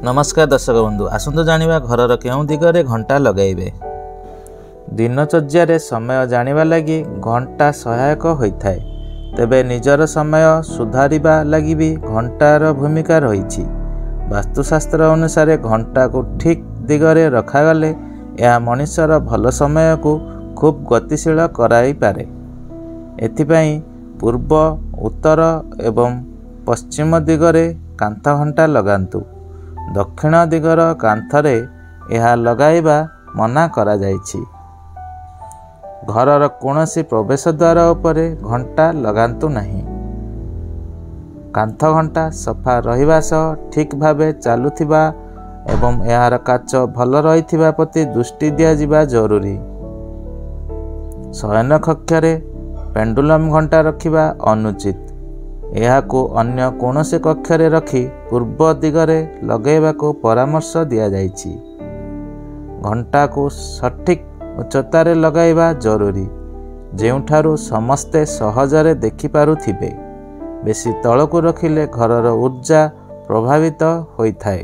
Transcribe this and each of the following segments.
नमस्कार दर्शक बंधु आसतु जानिबा घरर केउं दिगरे घंटा लगाइबे। दिनचर्या समय जानिबा लगी घंटा सहायक होइथाय। तेबे निजर समय सुधारिबा लगी भी घंटार भूमिका रही। वास्तुशास्त्र अनुसार घंटा को ठीक दिगरे रखागले यह मनुष्यर भल समय को खूब गतिशील कराई पारे। एथिपाई पूर्व उत्तर एवं पश्चिम दिगरे कांथ घंटा लगांतु। दक्षिण दिगर कांथरे यह लगाइबा मना करा जाइछि। घरर कोनोसी प्रवेश द्वार उपरे घंटा लगांतु नहीं। कांथ घंटा सफा रहिबा सह ठीक भावे चालुथिबा एवं यार काच भल रहिथिबा प्रति दृष्टि दिया जिबा जरूरी। शयन कक्षरे पेंडुलम घंटा रखिबा अनुचित। यहाको अन्य कोनोसी कक्षरे रखी पूर्व दिगरे लगेबा को परामर्श दिया जाइछि। घंटा को सठिक उच्चतारे लगाइबा जरूरी, जेउठारु समस्ते सहजरे देखि पारुथिबे। बेसी तळको रखिले घरर ऊर्जा प्रभावित होइथाय।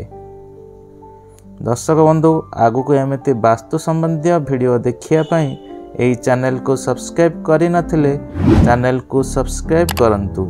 दर्शक बंधु आगु एमिति वास्तु संबंधी वीडियो देखिया पई एई चैनल को सब्सक्राइब करि नथिले चैनल को सब्सक्राइब करंतु।